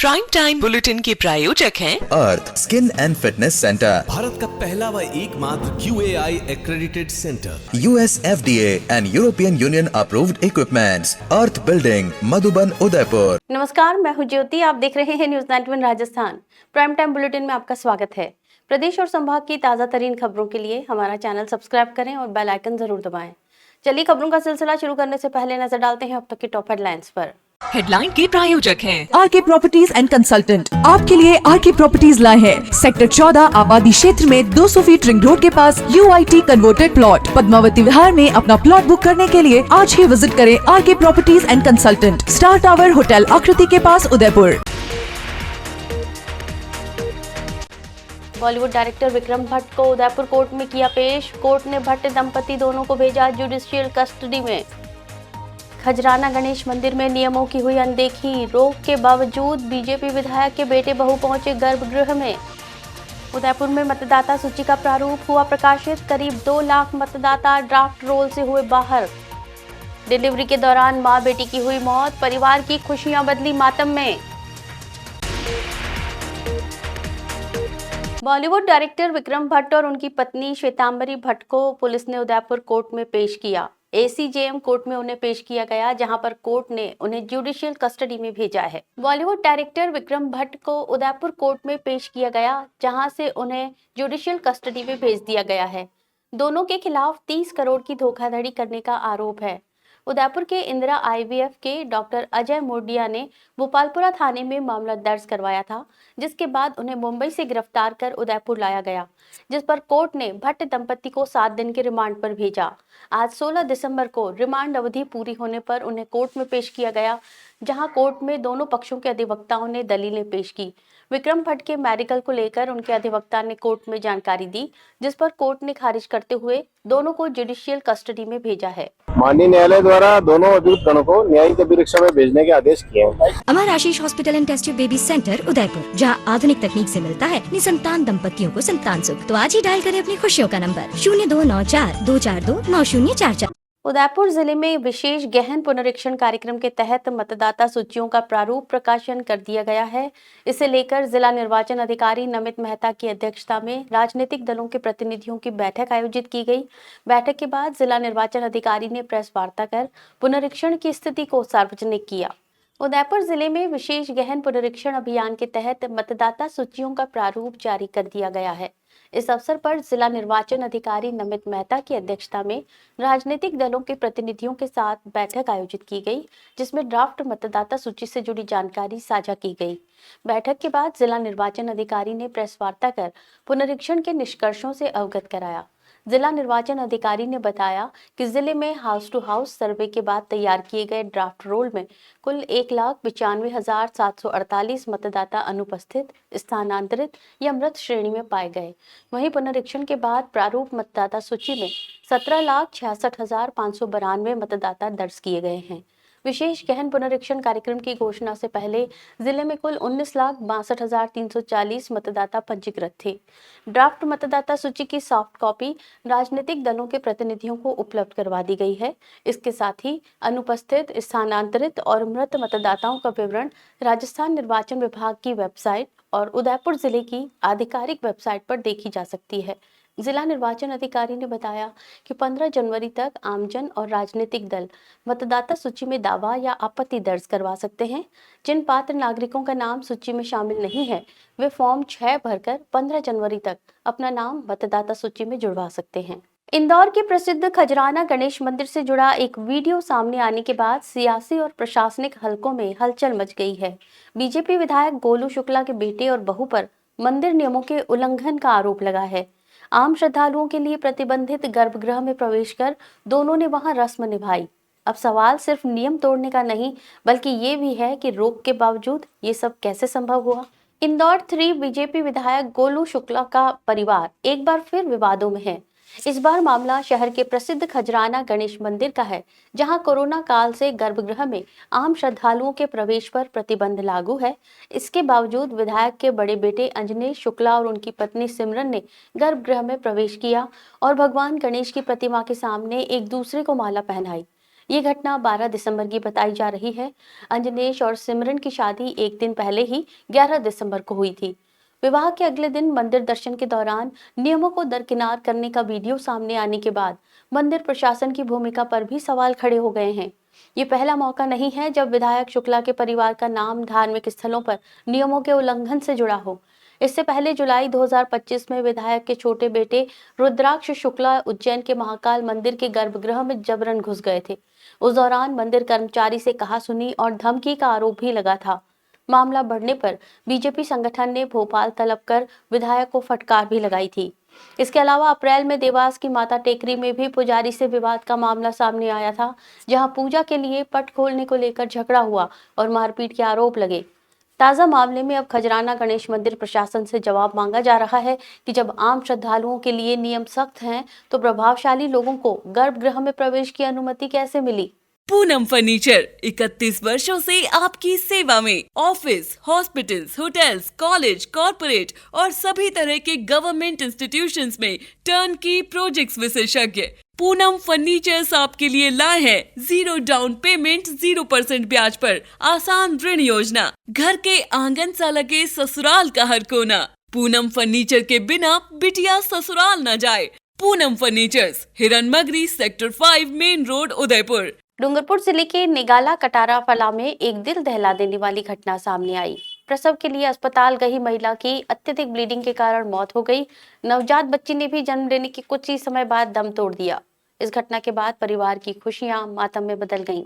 Prime time bulletin के प्रायोजक हैं earth skin and fitness centre, Bharat का पहला व एकमात्र QAI accredited centre, US FDA and European Union approved equipments, earth building, Madhuban, Udaipur. नमस्कार, मैं हूं ज्योति। आप देख रहे हैं news 91 Rajasthan. Prime time bulletin में आपका स्वागत है। प्रदेश और संभाग की ताजा तरीन खबरों के लिए हमारा चैनल सब्सक्राइब करें और बेल आइकन जरूर दबाएं। चलिए खबरों का सिलसिला शुरू करने से पहले नजर डालते हैं अब तक की टॉप हेडलाइंस पर। हेडलाइन के प्रायोजक हैं आरके प्रॉपर्टीज एंड कंसल्टेंट। आपके लिए आरके प्रॉपर्टीज लाए हैं सेक्टर 14 आबादी क्षेत्र में 200 फीट रिंग रोड के पास UIT converted plot, Padmavati Vihar में अपना प्लॉट बुक करने के लिए आज ही विजिट करें RK properties and consultant, star tower hotel Aakriti के पास, उदयपुर। बॉलीवुड डायरेक्टर विक्रम भट्ट को उदयपुर कोर्ट में किया पेश। कोर्ट ने भट्ट दंपति दोनों को भेजा जुडिशियल कस्टडी में। खजराना गणेश मंदिर में नियमों की हुई अनदेखी, रोक के बावजूद बीजेपी विधायक के बेटे बहू पहुंचे गर्भगृह में। उदयपुर में मतदाता सूची का प्रारूप हुआ प्रकाशित। करीब 2 लाख मतदाता ड्राफ्ट रोल से हुए बाहर। डिलीवरी के दौरान मां बेटी की हुई मौत, परिवार की खुशियां बदली मातम में। बॉलीवुड डायरेक्टर विक्रम भट्ट और उनकी पत्नी श्वेतांबरी भट्ट को पुलिस ने उदयपुर कोर्ट में पेश किया। ACJM कोर्ट में उन्हें पेश किया गया, जहां पर कोर्ट ने उन्हें जुडिशियल कस्टडी में भेजा है। बॉलीवुड डायरेक्टर विक्रम भट्ट को उदयपुर कोर्ट में पेश किया गया, जहां से उन्हें जुडिशियल कस्टडी में भेज दिया गया है। दोनों के खिलाफ 30 करोड़ की धोखाधड़ी करने का आरोप है। उदयपुर के इंदिरा IVF के डॉक्टर अजय मोडिया ने भोपालपुरा थाने में मामला दर्ज करवाया था, जिसके बाद उन्हें मुंबई से गिरफ्तार कर उदयपुर लाया गया, जिस पर कोर्ट ने भट्ट दंपति को 7 दिन के रिमांड पर भेजा। आज 16 दिसंबर को रिमांड अवधि पूरी होने पर उन्हें कोर्ट में पेश किया गया, जहां कोर्ट में दोनों पक्षों के अधिवक्ताओं ने दलीलें पेश की। विक्रम भट्ट के मेडिकल को लेकर उनके अधिवक्ता ने कोर्ट में जानकारी दी, जिस पर कोर्ट ने खारिज करते हुए दोनों को जुडिशियल कस्टडी में भेजा है। माननीय न्यायालय द्वारा दोनों अभियुक्त गणों को न्यायिक अभिरक्षा में भेजने के आदेश किए हैं। Amar Ashish hospital and test tube baby centre Udaipur, जहां आधुनिक तकनीक से मिलता है निसंतान दंपतियों को संतान सुख। तो आज ही डायल करें अपनी खुशियों का नंबर 0294-242-9044। उदयपुर जिले में विशेष गहन पुनरीक्षण कार्यक्रम के तहत मतदाता सूचियों का प्रारूप प्रकाशन कर दिया गया है। इसे लेकर जिला निर्वाचन अधिकारी नमित मेहता की अध्यक्षता में राजनीतिक दलों के प्रतिनिधियों की बैठक आयोजित की गई। बैठक के बाद जिला निर्वाचन अधिकारी ने प्रेस वार्ता कर पुनरीक्षण की स्थिति को सार्वजनिक किया। उदयपुर जिले में विशेष गहन पुनरीक्षण अभियान के तहत मतदाता सूचियों का प्रारूप जारी कर दिया गया है। इस अवसर पर जिला निर्वाचन अधिकारी नमित मेहता की अध्यक्षता में राजनीतिक दलों के प्रतिनिधियों के साथ बैठक आयोजित की गई, जिसमें ड्राफ्ट मतदाता सूची से जुड़ी जानकारी साझा की गई। बैठक के बाद जिला निर्वाचन अधिकारी ने प्रेस वार्ता कर पुनरीक्षण के निष्कर्षों से अवगत कराया। जिला निर्वाचन अधिकारी ने बताया कि जिले में हाउस टू हाउस सर्वे के बाद तैयार किए गए ड्राफ्ट रोल में कुल 1,95,748 मतदाता अनुपस्थित, स्थानांतरित या मृत श्रेणी में पाए गए। वहीं पुनरीक्षण के बाद प्रारूप मतदाता सूची में 17,66,592 मतदाता दर्ज किए गए हैं। विशेष गहन पुनरीक्षण कार्यक्रम की घोषणा से पहले जिले में कुल 19,62,340 मतदाता पंजीकृत थे। ड्राफ्ट मतदाता सूची की सॉफ्ट कॉपी राजनीतिक दलों के प्रतिनिधियों को उपलब्ध करवा दी गई है। इसके साथ ही अनुपस्थित, स्थानांतरित और मृत मतदाताओं का विवरण राजस्थान निर्वाचन विभाग की वेबसाइट और उदयपुर जिले की आधिकारिक वेबसाइट पर देखी जा सकती है। जिला निर्वाचन अधिकारी ने बताया कि 15 जनवरी तक आमजन और राजनीतिक दल मतदाता सूची में दावा या आपत्ति दर्ज करवा सकते हैं। जिन पात्र नागरिकों का नाम सूची में शामिल नहीं है, वे फॉर्म 6 भरकर 15 जनवरी तक अपना नाम मतदाता सूची में जुड़वा सकते हैं। इंदौर के प्रसिद्ध खजराना गणेश मंदिर से जुड़ा एक वीडियो सामने आने के बाद सियासी और प्रशासनिक हलकों में हलचल मच गई है। बीजेपी विधायक गोलू शुक्ला के बेटे और बहू पर मंदिर नियमों के उल्लंघन का आरोप लगा है। आम श्रद्धालुओं के लिए प्रतिबंधित गर्भगृह में प्रवेश कर दोनों ने वहां रस्म निभाई। अब सवाल सिर्फ नियम तोड़ने का नहीं, बल्कि ये भी है कि रोक के बावजूद ये सब कैसे संभव हुआ। इंदौर 3 बीजेपी विधायक गोलू शुक्ला का परिवार एक बार फिर विवादों में है। इस बार मामला शहर के प्रसिद्ध खजराना गणेश मंदिर का है, जहां कोरोना काल से गर्भगृह में आम श्रद्धालुओं के प्रवेश पर प्रतिबंध लागू है। इसके बावजूद विधायक के बड़े बेटे अंजनेश शुक्ला और उनकी पत्नी सिमरन ने गर्भगृह में प्रवेश किया और भगवान गणेश की प्रतिमा के सामने एक दूसरे को माला पहनाई। ये घटना 12 दिसंबर की बताई जा रही है। अंजनेश और सिमरन की शादी एक दिन पहले ही 11 दिसंबर को हुई थी। विवाह के अगले दिन मंदिर दर्शन के दौरान नियमों को दरकिनार करने का वीडियो सामने आने के बाद मंदिर प्रशासन की भूमिका पर भी सवाल खड़े हो गए हैं। ये पहला मौका नहीं है जब विधायक शुक्ला के परिवार का नाम धार्मिक स्थलों पर नियमों के उल्लंघन से जुड़ा हो। इससे पहले जुलाई 2025 में विधायक के छोटे बेटे रुद्राक्ष शुक्ला उज्जैन के महाकाल मंदिर के गर्भगृह में जबरन घुस गए थे। उस दौरान मंदिर कर्मचारी से कहासुनी और धमकी का आरोप भी लगा था। मामला बढ़ने पर बीजेपी संगठन ने भोपाल तलब कर विधायक को फटकार भी लगाई थी। इसके अलावा अप्रैल में देवास की माता टेकरी में भी पुजारी से विवाद का मामला सामने आया था, जहां पूजा के लिए पट खोलने को लेकर झगड़ा हुआ और मारपीट के आरोप लगे। ताजा मामले में अब खजराना गणेश मंदिर प्रशासन से जवाब मांगा जा रहा है कि जब आम श्रद्धालुओं के लिए नियम सख्त हैं, तो प्रभावशाली लोगों को गर्भगृह में प्रवेश की अनुमति कैसे मिली? पूनम फर्नीचर 31 वर्षों से आपकी सेवा में। Office, hospitals, hotels, college, corporate और सभी तरह के गवर्नमेंट इंस्टीट्यूशंस में टर्नकी प्रोजेक्ट्स विशेषज्ञ पूनम फर्नीचर्स आपके लिए लाए हैं 0 डाउन पेमेंट 0% ब्याज पर आसान ऋण योजना। घर के आंगन सा लगे ससुराल का हर कोना। पूनम फर्नीचर के बिना बिटिया ससुराल न जाए। Poonam furnitures, Hiranmagri, sector 5, main road, Udaipur. Dungarpur जिले के निगाला कटारा फला में एक दिल दहला देने वाली घटना सामने आई। प्रसव के लिए अस्पताल गई महिला की अत्यधिक ब्लीडिंग के कारण मौत हो गई। नवजात बच्ची ने भी जन्म लेने के कुछ ही समय बाद दम तोड़ दिया। इस घटना के बाद परिवार की खुशियां मातम में बदल गईं।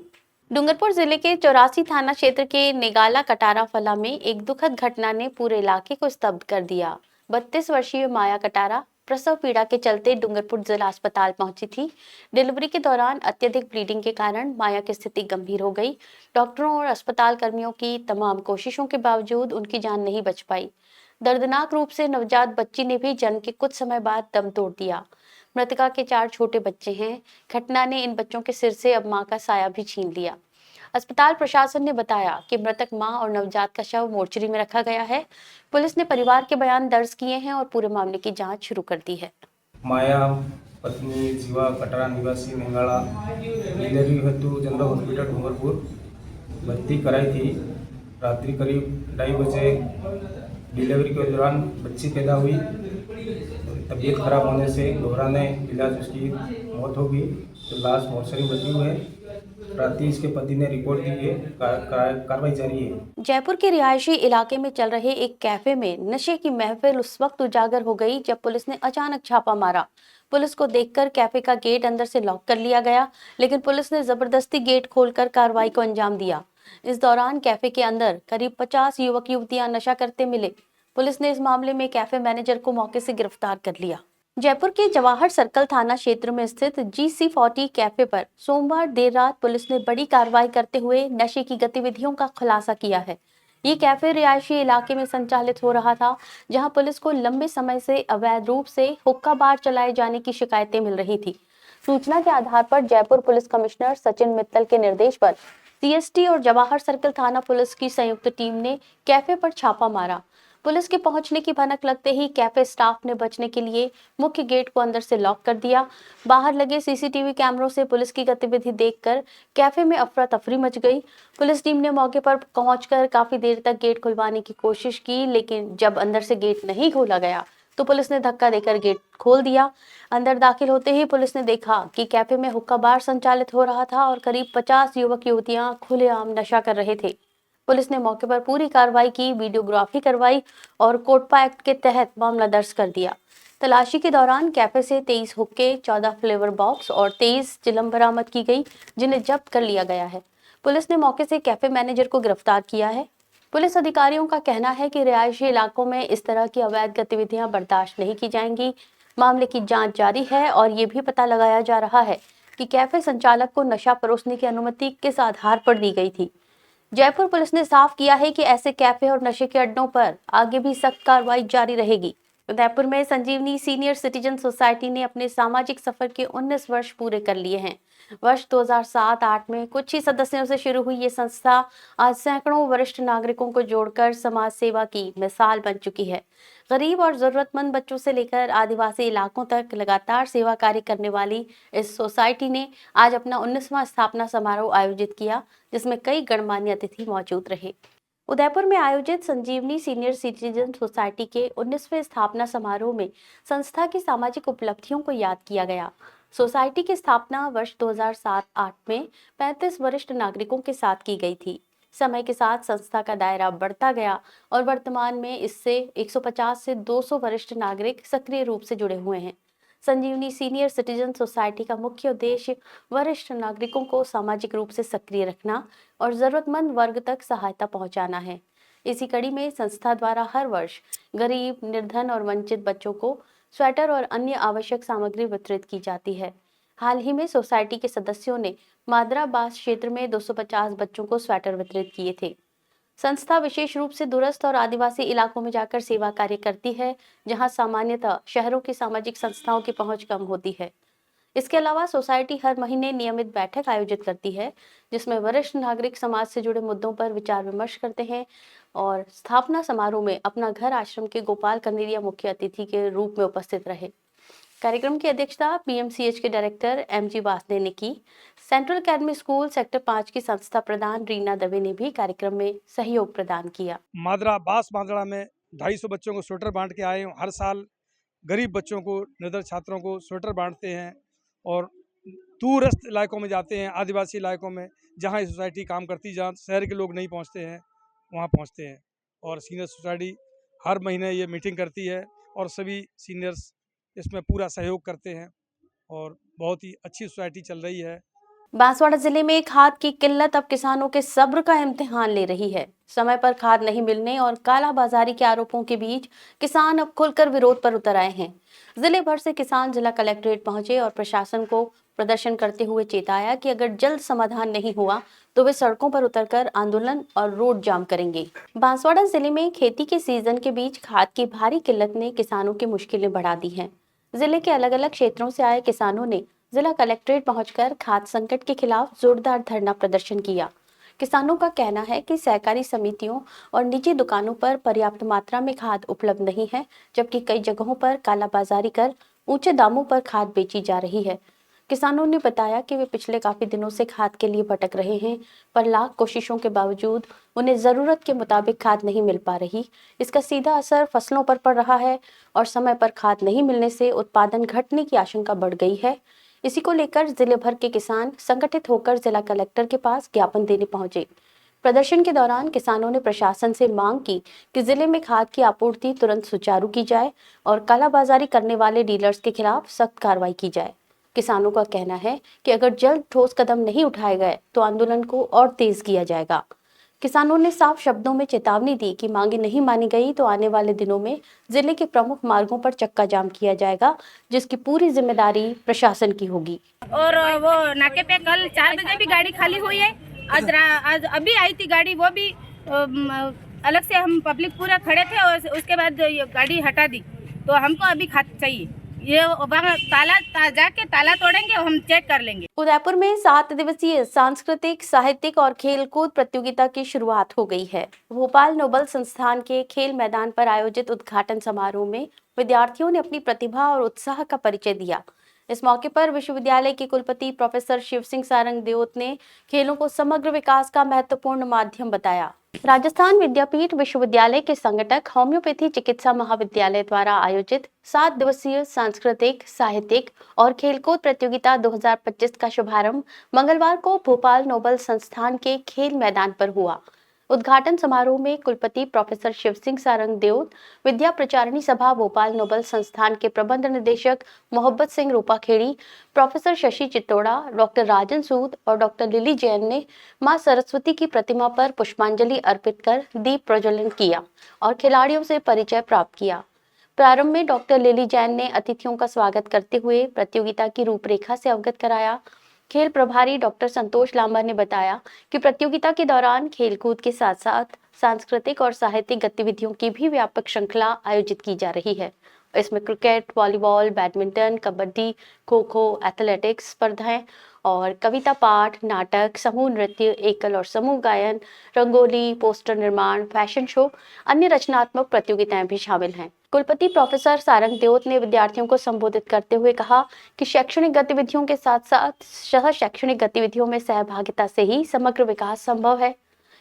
डूंगरपुर जिले के 84 थाना क्षेत्र के निगाला कटारा फला में एक दुखद घटना ने पूरे इलाके को स्तब्ध कर दिया। 32 वर्षीय माया कटारा प्रसव पीड़ा के चलते डूंगरपुर जिला अस्पताल पहुंची थी। डिलीवरी के दौरान अत्यधिक ब्लीडिंग के कारण माया की स्थिति गंभीर हो गई। डॉक्टरों और अस्पताल कर्मियों की तमाम कोशिशों के बावजूद उनकी जान नहीं बच पाई। दर्दनाक रूप से नवजात बच्ची ने भी जन्म के कुछ समय बाद दम तोड़ दिया। मृतका के 4 छोटे बच्चे हैं। घटना ने इन बच्चों के सिर से अब मां का साया भी छीन लिया। अस्पताल प्रशासन ने बताया कि मृतक मां और नवजात का शव मोर्चरी में रखा गया है। पुलिस ने परिवार के बयान दर्ज किए हैं और पूरे मामले की जांच शुरू कर दी है। माया पत्नी जीवा कटरा निवासी नेंगाड़ा डिलीवरी हेतु जनरल हॉस्पिटल डूंगरपुर भर्ती कराई थी। रात्रि करीब 2:30 बजे डिलीवरी के दौरान बच्ची पैदा हुई। तबीयत खराब होने से घबराने इलाज उसकी मौत हो गई। तो लाश मोर्चरी में बची हुई है। रात्रि इसके पति ने रिपोर्ट दी है। कार्रवाई जारी है। जयपुर के रिहायशी इलाके में चल रहे एक कैफे में नशे की महफिल उस वक्त उजागर हो गई जब पुलिस ने अचानक छापा मारा। पुलिस को देखकर कैफे का गेट अंदर से लॉक कर लिया गया, लेकिन पुलिस ने जबरदस्ती गेट खोलकर कार्रवाई को अंजाम दिया। इस दौरान कैफे के अंदर करीब 50 युवक युवतियां नशा करते मिले। पुलिस ने इस मामले में कैफे मैनेजर को मौके से गिरफ्तार कर लिया। जयपुर के जवाहर सर्कल थाना क्षेत्र में स्थित GC40 कैफे पर सोमवार देर रात पुलिस ने बड़ी कार्रवाई करते हुए नशे की गतिविधियों का खुलासा किया है। ये कैफे रिहायशी इलाके में संचालित हो रहा था, जहां पुलिस को लंबे समय से अवैध रूप से हुक्का बार चलाए जाने की शिकायतें मिल रही थी। सूचना के आधार पर जयपुर पुलिस कमिश्नर सचिन मित्तल के निर्देश पर CST और जवाहर सर्कल थाना पुलिस की संयुक्त टीम ने कैफे पर छापा मारा। पुलिस के पहुंचने की भनक लगते ही कैफे स्टाफ ने बचने के लिए मुख्य गेट को अंदर से लॉक कर दिया। बाहर लगे CCTV कैमरों से पुलिस की गतिविधि देखकर कैफे में अफरा तफरी मच गई। पुलिस टीम ने मौके पर पहुंचकर काफी देर तक गेट खुलवाने की कोशिश की, लेकिन जब अंदर से गेट नहीं खोला गया तो पुलिस ने धक्का देकर गेट खोल दिया। अंदर दाखिल होते ही पुलिस ने देखा कि कैफे में हुक्का बार संचालित हो रहा था और करीब 50 युवक युवतियां खुलेआम नशा कर रहे थे। पुलिस ने मौके पर पूरी कार्रवाई की, वीडियोग्राफी करवाई और कोटपा एक्ट के तहत मामला दर्ज कर दिया। तलाशी के दौरान कैफे से 23 हुक्के, 14 फ्लेवर बॉक्स और 23 चिलम बरामद की गई, जिन्हें जब्त कर लिया गया है। पुलिस ने मौके से कैफे मैनेजर को गिरफ्तार किया है। पुलिस अधिकारियों का कहना है कि रिहायशी इलाकों में इस तरह की अवैध गतिविधियां बर्दाश्त नहीं की जाएंगी। मामले की जांच जारी है और ये भी पता लगाया जा रहा है कि कैफे संचालक को नशा परोसने की अनुमति किस आधार पर दी गई थी। जयपुर पुलिस ने साफ किया है कि ऐसे कैफे और नशे के अड्डों पर आगे भी सख्त कार्रवाई जारी रहेगी। उदयपुर में संजीवनी सीनियर सिटीजन सोसाइटी ने अपने सामाजिक सफर के 19 वर्ष पूरे कर लिए हैं। वर्ष 2007-8 में कुछ ही सदस्यों से शुरू हुई ये संस्था आज सैकड़ों वरिष्ठ नागरिकों को जोड़कर समाज सेवा की मिसाल बन चुकी है। गरीब और जरूरतमंद बच्चों से लेकर आदिवासी इलाकों तक लगातार सेवा कार्य करने वाली इस सोसाइटी ने आज अपना 19वां स्थापना समारोह आयोजित किया, जिसमें कई गणमान्य अतिथि मौजूद रहे। उदयपुर में आयोजित संजीवनी सीनियर सिटीजन सोसाइटी के 19वें स्थापना समारोह में संस्था की सामाजिक उपलब्धियों को याद किया गया। सोसाइटी की स्थापना वर्ष 2007-8 में 35 वरिष्ठ नागरिकों के साथ की गई थी। समय के साथ संस्था का दायरा बढ़ता गया और वर्तमान में इससे 150 से 200 वरिष्ठ नागरिक सक्रिय रूप से जुड़े हुए हैं। संजीवनी सीनियर सिटीजन सोसाइटी का मुख्य उद्देश्य वरिष्ठ नागरिकों को सामाजिक रूप से सक्रिय रखना और जरूरतमंद वर्ग तक सहायता पहुंचाना है। इसी कड़ी में संस्था द्वारा हर वर्ष गरीब, निर्धन और वंचित बच्चों को स्वेटर और अन्य आवश्यक सामग्री वितरित की जाती है। हाल ही में सोसाइटी के सदस्यों ने माद्रा बास क्षेत्र में 250 बच्चों को स्वेटर वितरित किए थे। संस्था विशेष रूप से दूरस्थ और आदिवासी इलाकों में जाकर सेवा कार्य करती है, जहां सामान्यतः शहरों की सामाजिक संस्थाओं की पहुंच कम होती है। इसके अलावा सोसाइटी हर महीने नियमित बैठक आयोजित करती है, जिसमें वरिष्ठ नागरिक समाज से जुड़े मुद्दों पर विचार विमर्श करते हैं और स्थापना समारोह में अपना घर आश्रम के गोपाल कनेरिया मुख्य अतिथि के रूप में उपस्थित रहे। कार्यक्रम की अध्यक्षता पीएमसीएच के डायरेक्टर एमजी वासने ने की। सेंट्रल अकेडमी स्कूल सेक्टर 5 की संस्था प्रधान रीना दवे ने भी कार्यक्रम में सहयोग प्रदान किया। माद्रा में 250 बच्चों को स्वेटर बांट के आए हूँ। हर साल गरीब बच्चों को, निर्धन छात्रों को स्वेटर बांटते हैं और दूरस्थ इलाकों में जाते हैं, आदिवासी इलाकों में जहाँ ये सोसाइटी काम करती, जहाँ शहर के लोग नहीं पहुँचते हैं वहाँ पहुँचते हैं। और सीनियर सोसाइटी हर महीने ये मीटिंग करती है और सभी सीनियर्स इसमें पूरा सहयोग करते हैं और बहुत ही अच्छी सोसाइटी चल रही है। बांसवाड़ा जिले में खाद की किल्लत अब किसानों के सब्र का इम्तिहान ले रही है। समय पर खाद नहीं मिलने और काला बाजारी के आरोपों के बीच किसान अब खुलकर विरोध पर उतर आए हैं। जिले भर से किसान जिला कलेक्ट्रेट पहुंचे और प्रशासन को प्रदर्शन करते हुए चेताया कि अगर जल्द समाधान नहीं हुआ तो वे सड़कों पर उतरकर आंदोलन और रोड जाम करेंगे। बांसवाड़ा जिले में खेती के सीजन के बीच खाद की भारी किल्लत ने किसानों की मुश्किलें बढ़ा दी हैं। जिले के अलग अलग क्षेत्रों से आए किसानों ने जिला कलेक्ट्रेट पहुंचकर खाद संकट के खिलाफ जोरदार धरना प्रदर्शन किया। किसानों का कहना है कि सहकारी समितियों और निजी दुकानों पर पर्याप्त मात्रा में खाद उपलब्ध नहीं है, जबकि कई जगहों पर कालाबाजारी कर ऊंचे दामों पर खाद बेची जा रही है। किसानों ने बताया कि वे पिछले काफी दिनों से खाद के लिए भटक रहे हैं, पर लाख कोशिशों के बावजूद उन्हें जरूरत के मुताबिक खाद नहीं मिल पा रही। इसका सीधा असर फसलों पर पड़ रहा है और समय पर खाद नहीं मिलने से उत्पादन घटने की आशंका बढ़ गई है। इसी को लेकर जिले भर के किसान संगठित होकर जिला कलेक्टर के पास ज्ञापन देने पहुंचे। प्रदर्शन के दौरान किसानों ने प्रशासन से मांग की कि जिले में खाद की आपूर्ति तुरंत सुचारू की जाए और कालाबाजारी करने वाले डीलर्स के खिलाफ सख्त कार्रवाई की जाए। किसानों का कहना है कि अगर जल्द ठोस कदम नहीं उठाए गए तो आंदोलन को और तेज किया जाएगा। किसानों ने साफ शब्दों में चेतावनी दी कि मांगे नहीं मानी गई तो आने वाले दिनों में जिले के प्रमुख मार्गों पर चक्का जाम किया जाएगा, जिसकी पूरी जिम्मेदारी प्रशासन की होगी। और वो नाके पे कल 4 बजे भी गाड़ी खाली हुई है। आज अभी आई थी गाड़ी, वो भी अलग से हम पब्लिक पूरा खड़े थे और उसके बाद गाड़ी हटा दी। तो हमको अभी खाद चाहिए, ये जाके ताला तोड़ेंगे और हम चेक कर लेंगे। उदयपुर में 7 दिवसीय सांस्कृतिक, साहित्यिक और खेलकूद प्रतियोगिता की शुरुआत हो गई है। भोपाल नोबल संस्थान के खेल मैदान पर आयोजित उद्घाटन समारोह में विद्यार्थियों ने अपनी प्रतिभा और उत्साह का परिचय दिया। इस मौके पर विश्वविद्यालय के कुलपति प्रोफेसर शिव सिंह सारंग देओत ने खेलों को समग्र विकास का महत्वपूर्ण माध्यम बताया। राजस्थान विद्यापीठ विश्वविद्यालय के संगठक होम्योपैथी चिकित्सा महाविद्यालय द्वारा आयोजित 7 दिवसीय सांस्कृतिक, साहित्यिक और खेलकूद प्रतियोगिता 2025 का शुभारंभ मंगलवार को भोपाल नोबल संस्थान के खेल मैदान पर हुआ। उद्घाटन समारोह में कुलपति प्रोफेसर शिव सिंह सारंग देओत, विद्या प्रचारिणी सभा भोपाल नोबल संस्थान के प्रबंध निदेशक मोहब्बत सिंह रूपाखेड़ी, प्रोफेसर शशि चित्तोड़ा, डॉक्टर राजन सूद और डॉक्टर लिली जैन ने मां सरस्वती की प्रतिमा पर पुष्पांजलि अर्पित कर दीप प्रज्वलन किया और खिलाड़ियों से परिचय प्राप्त किया। प्रारंभ में डॉक्टर लिली जैन ने अतिथियों का स्वागत करते हुए प्रतियोगिता की रूपरेखा से अवगत कराया। खेल प्रभारी डॉक्टर संतोष लांबा ने बताया कि प्रतियोगिता के दौरान खेलकूद के साथ साथ सांस्कृतिक और साहित्यिक गतिविधियों की भी व्यापक श्रृंखला आयोजित की जा रही है। इसमें cricket, volleyball, badminton, kabaddi, kho kho, athletics स्पर्धाएं और कविता पाठ, नाटक, समूह नृत्य, एकल और समूह गायन, रंगोली, पोस्टर निर्माण, फैशन शो, अन्य रचनात्मक प्रतियोगिताएं भी शामिल हैं। कुलपति प्रोफेसर सारंग देओत ने विद्यार्थियों को संबोधित करते हुए कहा कि शैक्षणिक गतिविधियों के साथ साथ सह शैक्षणिक गतिविधियों में सहभागिता से ही समग्र विकास संभव है।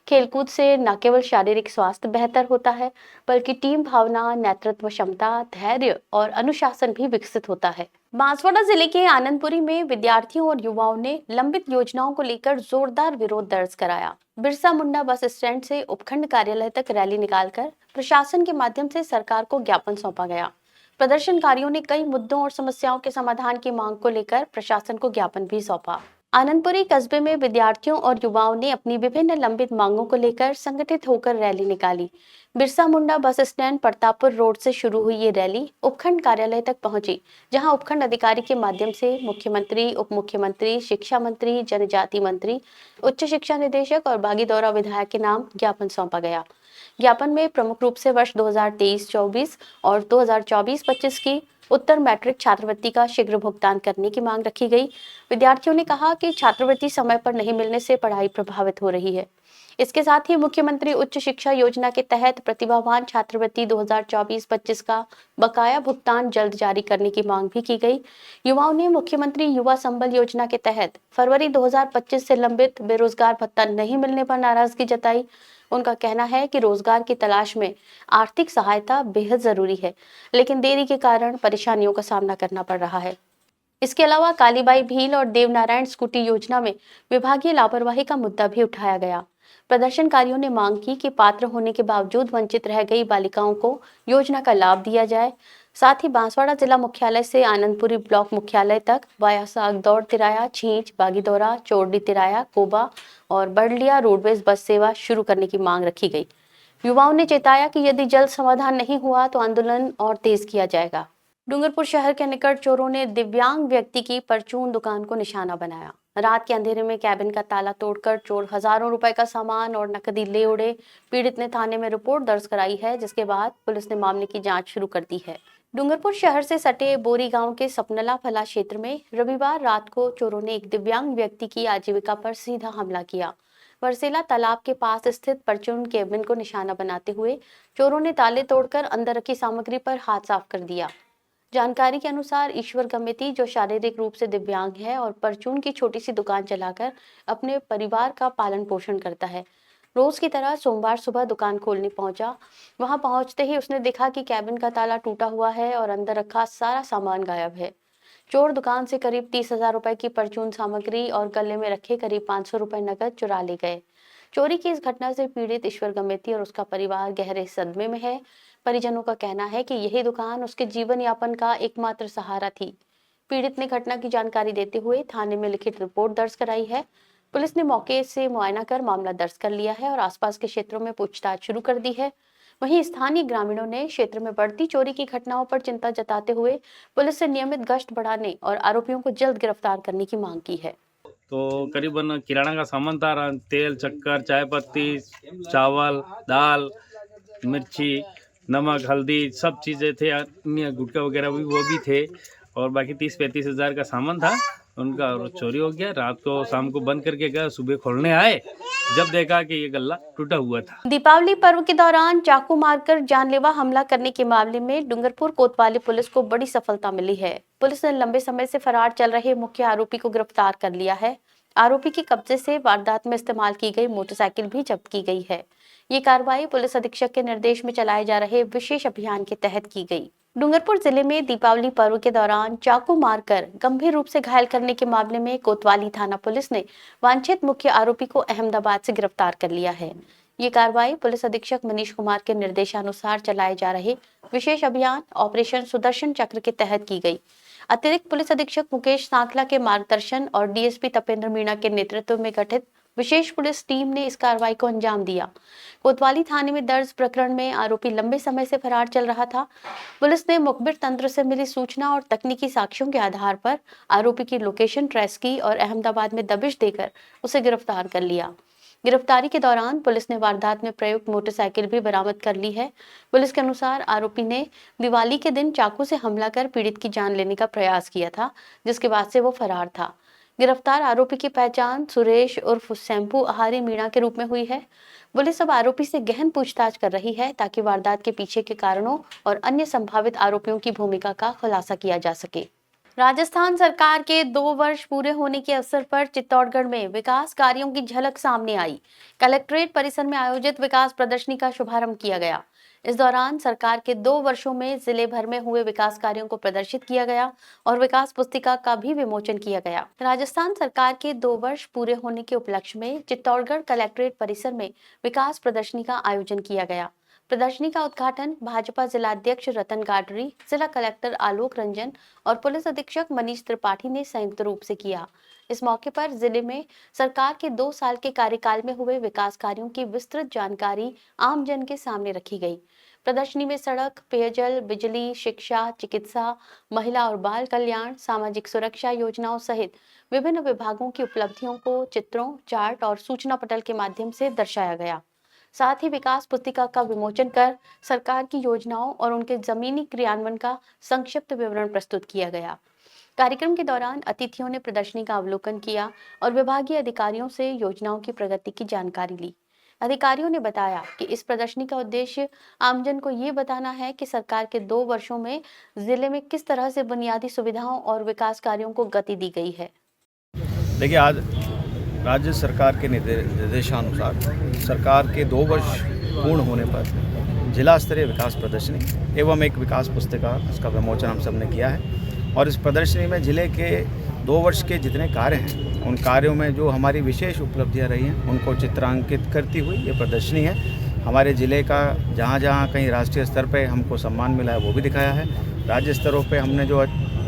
खेलकूद से न केवल शारीरिक स्वास्थ्य बेहतर होता है, बल्कि टीम भावना, नेतृत्व क्षमता, धैर्य और अनुशासन भी विकसित होता है। बांसवाड़ा जिले के आनंदपुरी में विद्यार्थियों और युवाओं ने लंबित योजनाओं को लेकर जोरदार विरोध दर्ज कराया। बिरसा मुंडा बस स्टैंड से उपखंड कार्यालय तक रैली निकालकर प्रशासन के माध्यम से सरकार को ज्ञापन सौंपा गया। प्रदर्शनकारियों ने कई मुद्दों और समस्याओं के समाधान की मांग को लेकर प्रशासन को ज्ञापन भी सौंपा। आनंदपुरी कस्बे में विद्यार्थियों और युवाओं ने अपनी विभिन्न लंबित मांगों को लेकर संगठित होकर रैली निकाली। Birsa Munda bus stand Pratappur road से शुरू हुई ये रैली उपखंड कार्यालय तक पहुंची, जहां उपखंड अधिकारी के माध्यम से मुख्यमंत्री, उप मुख्यमंत्री, शिक्षा मंत्री, जनजाति मंत्री, उच्च शिक्षा निदेशक और बागीदौरा विधायक के नाम ज्ञापन सौंपा गया। ज्ञापन में प्रमुख रूप से वर्ष 2023-24 और 2024-25 की उत्तर मैट्रिक छात्रवृत्ति का शीघ्र भुगतान करने की मांग रखी गई। विद्यार्थियों ने कहा कि छात्रवृत्ति समय पर नहीं मिलने से पढ़ाई प्रभावित हो रही है। इसके साथ ही मुख्यमंत्री उच्च शिक्षा योजना के तहत प्रतिभावान छात्रवृत्ति 2024-25 का बकाया भुगतान जल्द जारी करने की मांग भी की गई। युवाओं ने मुख्यमंत्री युवा संबल योजना के तहत फरवरी 2025 से लंबित बेरोजगार भत्ता नहीं मिलने पर नाराजगी जताई। उनका कहना है कि रोजगार की तलाश में आर्थिक सहायता बेहद जरूरी है, लेकिन देरी के कारण परेशानियों का सामना करना पड़ रहा है। इसके अलावा कालीबाई भील और देवनारायण स्कूटी योजना में विभागीय लापरवाही का मुद्दा भी उठाया गया। प्रदर्शनकारियों ने मांग की कि पात्र होने के बावजूद वंचित रह गई बालिकाओं को योजना का लाभ दिया जाए। साथ ही बांसवाड़ा जिला मुख्यालय से आनंदपुरी ब्लॉक मुख्यालय तक वाया सागदौड़ तिराया, छींच, बागीदौरा, चोरडी तिराया, कोबा और बड़लिया रोडवेज बस सेवा शुरू करने की मांग रखी गई। युवाओं ने चेताया कि यदि जल्द समाधान नहीं हुआ तो आंदोलन और तेज किया जाएगा। डूंगरपुर शहर के निकट चोरों ने दिव्यांग व्यक्ति की परचून दुकान को निशाना बनाया। रात के अंधेरे में कैबिन का ताला तोड़कर चोर हजारों रुपए का सामान और नकदी ले उड़े। पीड़ित ने थाने में रिपोर्ट दर्ज कराई है, जिसके बाद पुलिस ने मामले की जांच शुरू कर दी है। डूंगरपुर शहर से सटे बोरी गांव के सपनला फला क्षेत्र में रविवार रात को चोरों ने एक दिव्यांग व्यक्ति की आजीविका पर सीधा हमला किया। बरसेला तालाब के पास स्थित परचून केबिन को निशाना बनाते हुए चोरों ने ताले तोड़कर अंदर रखी सामग्री पर हाथ साफ कर दिया। जानकारी के अनुसार ईश्वर गमेती, जो शारीरिक रूप से दिव्यांग है और परचून की छोटी सी दुकान चलाकर अपने परिवार का पालन पोषण करता है, रोज की तरह सोमवार सुबह दुकान खोलने पहुंचा। वहां पहुंचते ही उसने देखा कि कैबिन का ताला टूटा हुआ है और अंदर रखा सारा सामान गायब है। चोर दुकान से करीब 30,000 रुपए की परचून सामग्री और गले में रखे करीब 500 रुपए नकद चुरा ले गए। चोरी की इस घटना से पीड़ित ईश्वर गमेती और उसका परिवार गहरे सदमे में है। परिजनों का कहना है कि यही दुकान उसके जीवन यापन का एकमात्र सहारा थी। पीड़ित ने घटना की जानकारी देते हुए थाने में लिखित रिपोर्ट दर्ज कराई है। पुलिस ने मौके से मुआयना कर मामला दर्ज कर लिया है और आसपास के क्षेत्रों में पूछताछ शुरू कर दी है। वहीं स्थानीय ग्रामीणों ने क्षेत्र में बढ़ती चोरी की घटनाओं पर चिंता जताते हुए पुलिस से नियमित गश्त बढ़ाने और आरोपियों को जल्द गिरफ्तार करने की मांग की है। तो करीबन किराना का सामान था, तेल, शक्कर, चाय पत्ती, चावल, दाल, मिर्ची, नमक, हल्दी, सब चीज़ें थे। अन्य गुटखा वगैरह भी वो भी थे और बाकी 30-35 हज़ार का सामान था उनका, और चोरी हो गया। रात को शाम को बंद करके गया, सुबह खोलने आए जब देखा कि ये गल्ला टूटा हुआ था। दीपावली पर्व के दौरान चाकू मारकर जानलेवा हमला करने के मामले में डूंगरपुर कोतवाली पुलिस को बड़ी सफलता मिली है। पुलिस ने लंबे समय से फरार चल रहे मुख्य आरोपी को गिरफ्तार कर लिया है। आरोपी के कब्जे से वारदात में इस्तेमाल की गई मोटरसाइकिल भी जब्त की गई है। ये कार्रवाई पुलिस अधीक्षक के निर्देश में चलाए जा रहे विशेष अभियान के तहत की गई। डूंगरपुर जिले में दीपावली पर्व के दौरान चाकू मारकर गंभीर रूप से घायल करने के मामले में कोतवाली थाना पुलिस ने वांछित मुख्य आरोपी को अहमदाबाद से गिरफ्तार कर लिया है। ये कार्रवाई पुलिस अधीक्षक मनीष कुमार के निर्देशानुसार चलाए जा रहे विशेष अभियान ऑपरेशन सुदर्शन चक्र के तहत की गई। अतिरिक्त पुलिस अधीक्षक मुकेश सांखला के मार्गदर्शन और डीएसपी तपेंद्र मीणा के नेतृत्व में गठित विशेष पुलिस टीम ने इस कार्रवाई को अंजाम दिया। कोतवाली थाने में दर्ज प्रकरण में आरोपी लंबे समय से फरार चल रहा था। पुलिस ने मुखबिर तंत्र से मिली सूचना और तकनीकी साक्ष्यों के आधार पर आरोपी की लोकेशन ट्रेस की और अहमदाबाद में दबिश देकर उसे गिरफ्तार कर लिया। गिरफ्तारी के दौरान पुलिस ने वारदात में प्रयुक्त मोटरसाइकिल भी बरामद कर ली है। पुलिस के अनुसार आरोपी ने दिवाली के दिन चाकू से हमला कर पीड़ित की जान लेने का प्रयास किया था, जिसके बाद से वो फरार था। गिरफ्तार आरोपी की पहचान सुरेश उर्फ शैम्पू आहारी मीणा के रूप में हुई है। पुलिस अब आरोपी से गहन पूछताछ कर रही है ताकि वारदात के पीछे के कारणों और अन्य संभावित आरोपियों की भूमिका का खुलासा किया जा सके। राजस्थान सरकार के 2 वर्ष पूरे होने के अवसर पर चित्तौड़गढ़ में विकास कार्यों की झलक सामने आई। कलेक्ट्रेट परिसर में आयोजित विकास प्रदर्शनी का शुभारंभ किया गया। इस दौरान सरकार के 2 वर्षों में जिले भर में हुए विकास कार्यों को प्रदर्शित किया गया और विकास पुस्तिका का भी विमोचन किया गया। राजस्थान सरकार के 2 वर्ष पूरे होने के उपलक्ष्य में चित्तौड़गढ़ कलेक्ट्रेट परिसर में विकास प्रदर्शनी का आयोजन किया गया। प्रदर्शनी का उद्घाटन भाजपा जिलाध्यक्ष रतन गाडरी, जिला कलेक्टर आलोक रंजन और पुलिस अधीक्षक मनीष त्रिपाठी ने संयुक्त रूप से किया। इस मौके पर जिले में सरकार के 2 साल के कार्यकाल में हुए विकास कार्यों की विस्तृत जानकारी आम जन के सामने रखी गई। प्रदर्शनी में सड़क, पेयजल, बिजली, शिक्षा, चिकित्सा, महिला और बाल कल्याण, सामाजिक सुरक्षा योजनाओं सहित विभिन्न विभागों की उपलब्धियों को चित्रों, चार्ट और सूचना पटल के माध्यम से दर्शाया गया। साथ ही विकास पुस्तिका का विमोचन कर सरकार की योजनाओं और उनके जमीनी क्रियान्वयन का संक्षिप्त विवरण प्रस्तुत किया गया। कार्यक्रम के दौरान अतिथियों ने प्रदर्शनी का अवलोकन किया और विभागीय अधिकारियों से योजनाओं की प्रगति की जानकारी ली। अधिकारियों ने बताया कि इस प्रदर्शनी का उद्देश्य आमजन को ये बताना है कि सरकार के 2 वर्षों में जिले में किस तरह से बुनियादी सुविधाओं और विकास कार्यों को गति दी गई है। देखिए, आज राज्य सरकार के निर्देशानुसार सरकार के 2 वर्ष पूर्ण होने पर जिला स्तरीय विकास प्रदर्शनी एवं एक विकास पुस्तिका इसका विमोचन हम सब ने किया है। और इस प्रदर्शनी में जिले के 2 वर्ष के जितने कार्य हैं, उन कार्यों में जो हमारी विशेष उपलब्धियां रही हैं उनको चित्रांकित करती हुई ये प्रदर्शनी है। हमारे ज़िले का जहाँ जहाँ कहीं राष्ट्रीय स्तर पे हमको सम्मान मिला है वो भी दिखाया है। राज्य स्तरों पे हमने जो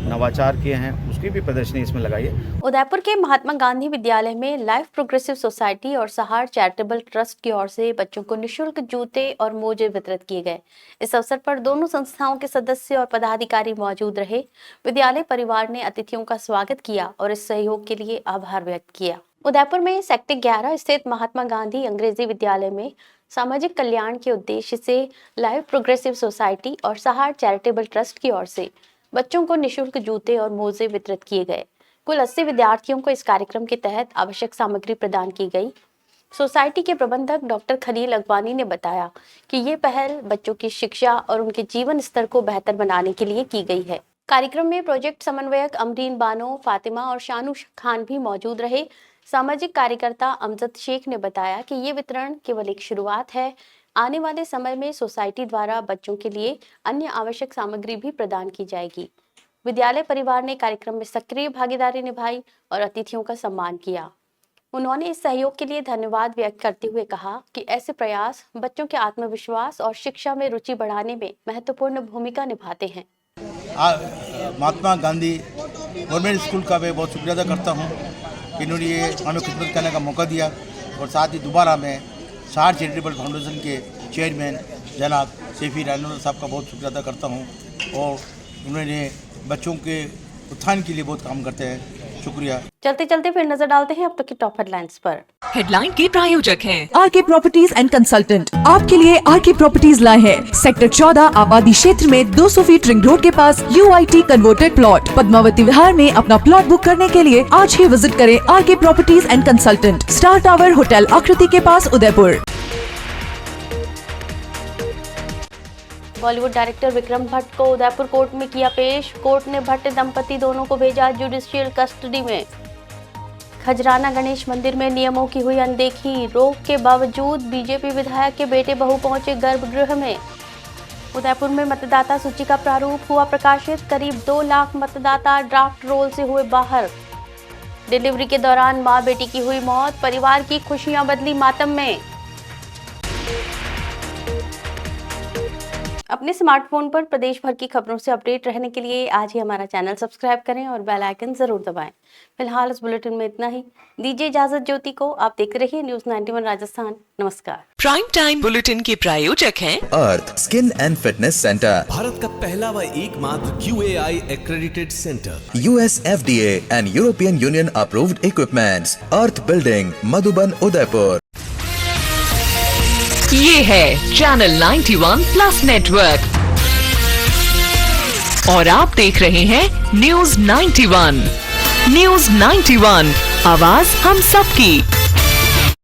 नवाचार किए हैं उसकी भी प्रदर्शनी इसमें लगाई है। उदयपुर के महात्मा गांधी विद्यालय में लाइफ प्रोग्रेसिव सोसाइटी और सहार चैरिटेबल ट्रस्ट की ओर से बच्चों को निःशुल्क जूते और मोजे वितरित किए गए। इस अवसर पर दोनों संस्थाओं के सदस्य और पदाधिकारी मौजूद रहे। विद्यालय परिवार ने अतिथियों का स्वागत किया और इस सहयोग के लिए आभार व्यक्त किया। उदयपुर में सेक्टर 11 स्थित महात्मा गांधी अंग्रेजी विद्यालय में सामाजिक कल्याण के उद्देश्य से लाइफ प्रोग्रेसिव सोसाइटी और सहार चैरिटेबल ट्रस्ट की ओर से बच्चों को निःशुल्क जूते और मोजे वितरित किए गए। कुल 80 विद्यार्थियों को इस कार्यक्रम के तहत आवश्यक सामग्री प्रदान की गई। सोसाइटी के प्रबंधक डॉक्टर खलील अगवानी ने बताया कि ये पहल बच्चों की शिक्षा और उनके जीवन स्तर को बेहतर बनाने के लिए की गई है। कार्यक्रम में प्रोजेक्ट समन्वयक अमरीन बानो, फातिमा और शानू खान भी मौजूद रहे। सामाजिक कार्यकर्ता अमजद शेख ने बताया कि ये वितरण केवल एक शुरुआत है। आने वाले समय में सोसाइटी द्वारा बच्चों के लिए अन्य आवश्यक सामग्री भी प्रदान की जाएगी। विद्यालय परिवार ने कार्यक्रम में सक्रिय भागीदारी निभाई और अतिथियों का सम्मान किया। उन्होंने इस सहयोग के लिए धन्यवाद व्यक्त करते हुए कहा कि ऐसे प्रयास बच्चों के आत्मविश्वास और शिक्षा में रुचि बढ़ाने में महत्वपूर्ण भूमिका निभाते हैं। महात्मा गांधी गवर्नमेंट स्कूल का मैं बहुत शुक्रिया अदा करता हूँ कि इन्होंने ये हमें खिदमत करने का मौका दिया और साथ ही दोबारा मैं सहार चैरिटेबल फाउंडेशन के चेयरमैन जनाब सैफी रानोर साहब का बहुत शुक्रिया अदा करता हूँ और उन्होंने बच्चों के उत्थान के लिए बहुत काम करते हैं। शुक्रिया। चलते चलते फिर नजर डालते हैं अब तक की टॉप हेडलाइंस पर। हेडलाइन के प्रायोजक हैं आरके प्रॉपर्टीज एंड कंसल्टेंट। आपके लिए आरके प्रॉपर्टीज लाए हैं सेक्टर 14 आबादी क्षेत्र में 200 फीट रिंग रोड के पास UIT converted plot. Padmavati Vihar में अपना प्लॉट बुक करने के लिए आज ही विजिट करें RK properties and consultant, star tower hotel Aakriti के पास, उदयपुर। बॉलीवुड डायरेक्टर विक्रम भट्ट को उदयपुर कोर्ट में किया पेश। कोर्ट ने भट्ट दंपति दोनों को भेजा जुडिशियल कस्टडी में। खजराना गणेश मंदिर में नियमों की हुई अनदेखी। रोक के बावजूद बीजेपी विधायक के बेटे बहू पहुंचे गर्भगृह में। उदयपुर में मतदाता सूची का प्रारूप हुआ प्रकाशित। करीब 2 लाख मतदाता ड्राफ्ट रोल से हुए बाहर। डिलीवरी के दौरान मां बेटी की हुई मौत। परिवार की खुशियां बदली मातम में। अपने स्मार्टफोन पर प्रदेश भर की खबरों से अपडेट रहने के लिए आज ही हमारा चैनल सब्सक्राइब करें और बेल आइकन जरूर दबाएं। फिलहाल इस बुलेटिन में इतना ही। दीजिए इजाजत ज्योति को। आप देख रहे हैं न्यूज़ 91 राजस्थान। नमस्कार। प्राइम टाइम बुलेटिन के प्रायोजक हैं earth skin and fitness centre, Bharat का पहला व एकमात्र QAI accredited centre, US FDA and European Union approved equipments, earth building, Madhuban, Udaipur. ये है चैनल 91 प्लस नेटवर्क और आप देख रहे हैं न्यूज 91। न्यूज 91, आवाज हम सबकी।